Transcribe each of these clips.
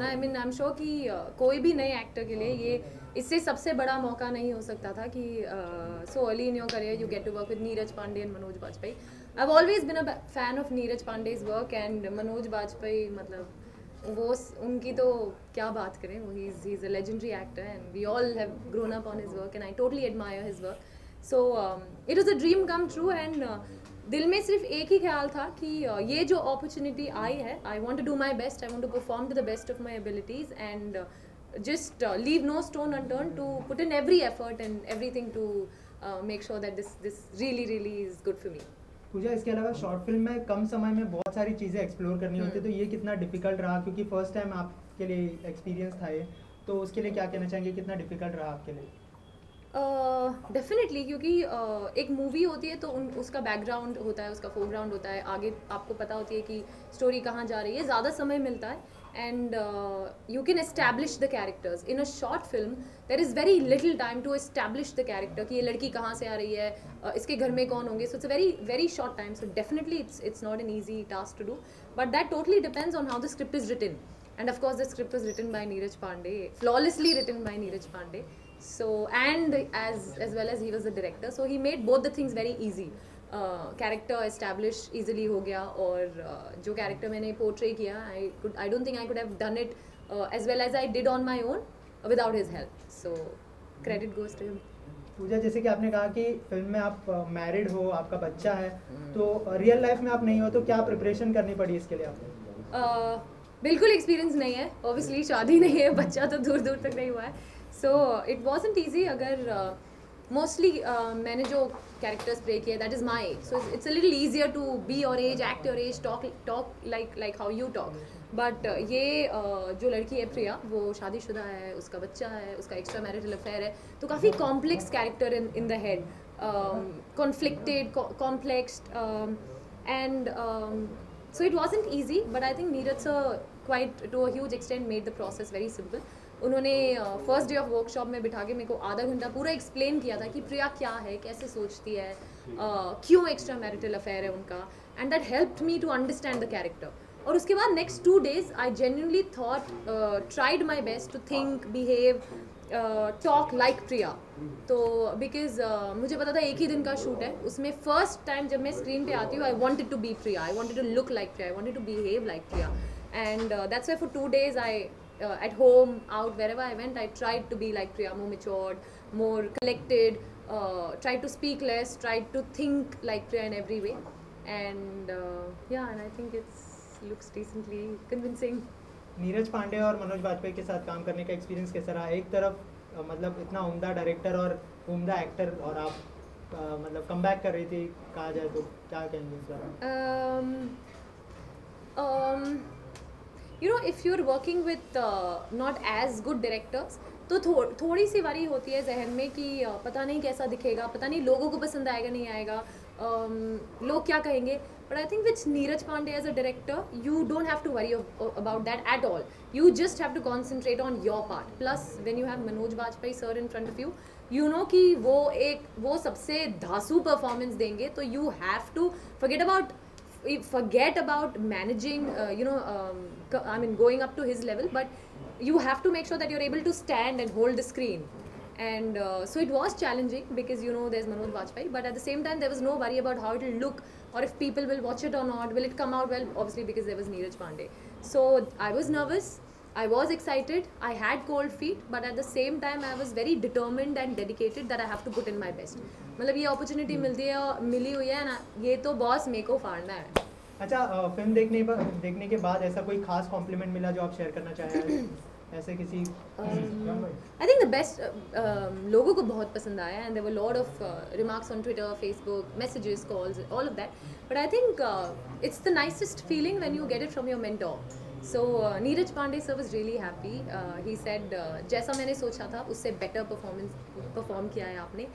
I mean I am sure कि कोई भी नए एक्टर के लिए ये इससे सबसे बड़ा मौका नहीं हो सकता था कि so early in your career you get to work with Neeraj Pandey and Manoj Bajpayee. I have always been a fan of Neeraj Pandey's work and Manoj Bajpayee मतलब वो उनकी तो क्या बात करें. वो ही is a legendary actor and we all have grown up on his work and I totally admire his work. So it was a dream come true and दिल में सिर्फ एक ही ख्याल था कि ये जो अपॉर्चुनिटी आई है I want to do my best, I want to perform to the best of my abilities and just leave no stone unturned to put in every effort and everything to make sure that this really is good for me. पूजा, इसके अलावा short film में कम समय में बहुत सारी चीज़ें explore करनी होती है, तो ये कितना डिफिकल्ट रहा? क्योंकि फर्स्ट टाइम आपके लिए एक्सपीरियंस था ये, तो उसके लिए क्या कहना चाहेंगे, कितना डिफिकल्ट रहा आपके लिए? डेफिनेटली क्योंकि एक मूवी होती है तो उसका बैकग्राउंड होता है, उसका फोरग्राउंड होता है, आगे आपको पता होती है कि स्टोरी कहाँ जा रही है, ज़्यादा समय मिलता है and you can establish the characters. In a short film there is very little time to establish the character कि ये लड़की कहाँ से आ रही है, इसके घर में कौन होंगे. So it's a very short time, so definitely it's not an easy task to do, but that totally depends on how the script is written. And of course the script was written by Neeraj Pandey, flawlessly written by Neeraj Pandey. So and as well as he was the director, so he made both the things very easy. Character establish easily हो गया और जो character मैंने portray किया I don't think I could have done it as well as I did on my own without his help. So credit goes to him. Pooja, जैसे कि आपने कहा कि फिल्म में आप मैरिड हो, आपका बच्चा है, तो रियल लाइफ में आप नहीं हो, तो क्या प्रिपरेशन करनी पड़ी इसके लिए आपको? बिल्कुल एक्सपीरियंस नहीं है, ऑब्वियसली शादी नहीं है, बच्चा तो दूर दूर तक नहीं हुआ है. So it wasn't easy. अगर मोस्टली मैंने जो कैरेक्टर्स प्ले किए that is my age, so it's a little easier to be your age, act your age, talk like how you talk. But ये जो लड़की है प्रिया, वो शादीशुदा है, उसका बच्चा है, उसका एक्स्ट्रा मैरिटल अफेयर है, तो काफ़ी complex character in the head, conflicted, complexed and so it wasn't easy, but I think Neeraj sir quite to a huge extent made the process very simple. उन्होंने फर्स्ट डे ऑफ वर्कशॉप में बिठा के मेरे को आधा घंटा पूरा explain किया था कि प्रिया क्या है, कैसे सोचती है, क्यों एक्स्ट्रा मैरिटल अफेयर है उनका, and that helped me to understand the character. और उसके बाद next 2 days I genuinely thought, tried my best to think, behave, talk like Priya. तो बिकॉज मुझे पता था एक ही दिन का शूट है, उसमें फर्स्ट टाइम जब मैं स्क्रीन पे आती हूँ I wanted to be Priya, I wanted to look like Priya, I wanted to behave like Priya. And that's why for 2 days I at home, out, wherever I went, I tried to be like Priya, more matured, more collected, tried to speak less, tried to think like Priya in every way, and yeah, and I think looks decently convincing. Neeraj Pandey और मनोज बाजपेयी के साथ काम करने का experience कैसा रहा? एक तरफ मतलब इतना उम्दा डायरेक्टर और उम्दा एक्टर, और आप मतलब कम बैक कर रही थी, कहा जाए तो क्या कहेंगे इस बारे? You know, if you're working with not as good directors, तो थोड़ी सी बारी होती है जहन में कि पता नहीं कैसा दिखेगा, पता नहीं लोगों को पसंद आएगा नहीं आएगा, लोग क्या कहेंगे. But I think with Neeraj Pandey as a director, you don't have to worry about that at all. You just have to concentrate on your part. Plus, when you have Manoj Bajpayee sir in front of you, you know कि वो सबसे धांसू performance देंगे, तो you have to forget about managing, I mean going up to his level, but you have to make sure that you're able to stand and hold the screen. And so it was challenging because there's Manoj Bajpayee, but at the same time there was no worry about how it will look or if people will watch it or not, will it come out well, obviously because there was Neeraj Pandey. So I was nervous, I was excited, I had cold feet, but at the same time I was very determined and dedicated that I have to put in my best. मतलब ये opportunity मिली हुई है ना, ये तो boss मेरे को फाड़ना है. अच्छा, फिल्म देखने के बाद ऐसा कोई खास कॉम्प्लीमेंट मिला जो आप शेयर करना चाहें? ऐसे किसी आई थिंक द बेस्ट, लोगों को बहुत पसंद आया and there were lot of remarks on Twitter, Facebook, messages, calls, all of that. But I think it's the nicest feeling when you get it from your mentor. So Neeraj Pandey sir was really happy. He said जैसा मैंने सोचा था उससे better perform किया है आपने.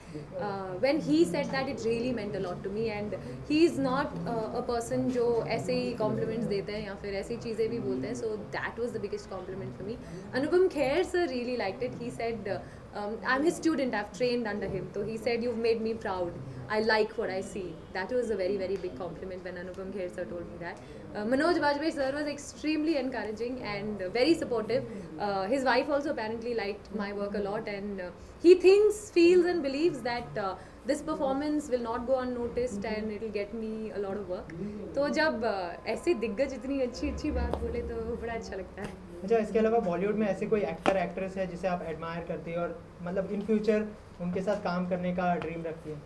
When he said that, it really meant a lot to me, and he is not a person जो ऐसे ही compliments देते हैं या फिर ऐसी चीज़ें भी बोलते हैं. So that was the biggest compliment for me. Anupam Kher sir really liked it. He said I'm his student, I've trained under him. So he said, "You've made me proud. I like what I see." That was a very, very big compliment when Anupam Kher sir told me that. Manoj Bajpayee sir was extremely encouraging and very supportive. His wife also apparently liked my work a lot, and he thinks, feels and believes that this performance will not go unnoticed and it will get me a lot of work. तो जब ऐसे दिग्गज इतनी अच्छी अच्छी बात बोले तो बड़ा अच्छा लगता है. अच्छा, इसके अलावा बॉलीवुड में ऐसे कोई एक्टर एक्ट्रेस है जिसे आप एडमायर करती है और मतलब इन फ्यूचर उनके साथ काम करने का ड्रीम रखती है?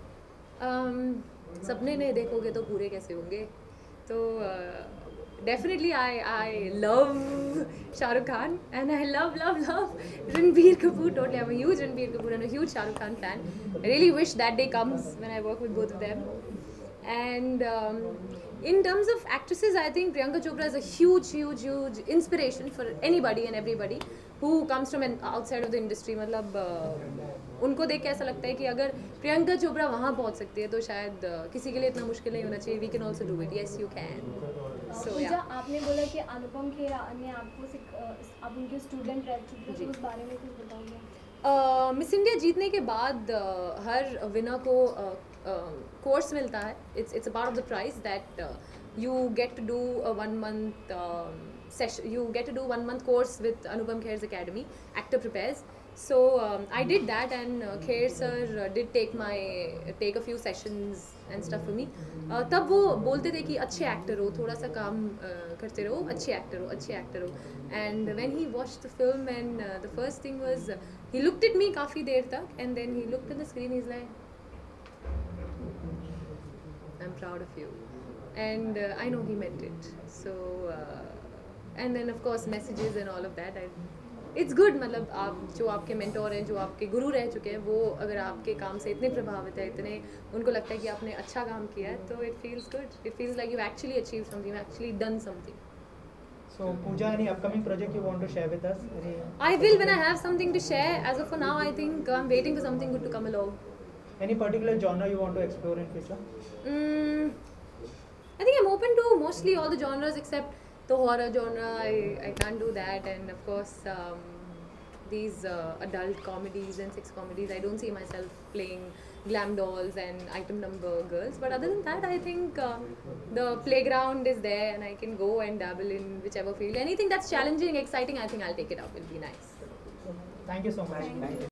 सपने नहीं देखोगे तो पूरे कैसे होंगे. तो definitely I love Shah Rukh Khan and I love Ranbir Kapoor totally. I'm a huge Ranbir Kapoor and a huge Shah Rukh Khan fan. I really wish that day comes when I work with both of them. And in terms of actresses, I think Priyanka Chopra is a huge inspiration for anybody and everybody who comes from an outside of the industry. मतलब उनको देख के ऐसा लगता है कि अगर प्रियंका चोपड़ा वहाँ पहुँच सकती है तो शायद किसी के लिए इतना मुश्किल नहीं होना चाहिए. We can also do it. Yes you can. So Pooja, आपने बोला कि अनुपम खेर ने आपको आप उनके स्टूडेंट रह चुके हैं, तो उस बारे में कुछ बताओगे? मिस इंडिया जीतने के बाद हर विनर को कोर्स मिलता है. It's a part of the prize that you get to do a 1 month session. You get to do 1 month course with Anupam Kher's Academy, Actor Prepares. So I did that, and Kher sir did take a few sessions and stuff for me. तब वो बोलते थे कि अच्छे actor हो, थोड़ा सा काम करते रहो, अच्छे एक्टर हो. And when he watched the film, and the first thing was he looked at me काफ़ी देर तक, and then he looked at the screen. He's like, "I'm proud of you." And I know he meant it. So and then of course messages and all of that. It's good. मतलब आप जो आपके mentor हैं, जो आपके गुरु रह चुके हैं, वो अगर आपके काम से इतने प्रभावित है, इतने उनको लगता है कि आपने अच्छा काम किया है, तो it feels good. It feels like you've actually achieved something, you've actually done something. So Pooja, any upcoming project you want to share with us? I will when I have something to share. As of for now, I think I'm waiting for something good to come along. Any particular genre you want to explore in future? I think I'm open to mostly all the genres except the horror genre. I can't do that, and of course these adult comedies and sex comedies. I don't see myself playing glam dolls and item number girls. But other than that, I think the playground is there, and I can go and dabble in whichever field. Anything that's challenging, exciting, I think I'll take it up. It'll be nice. Thank you so much. Thank you.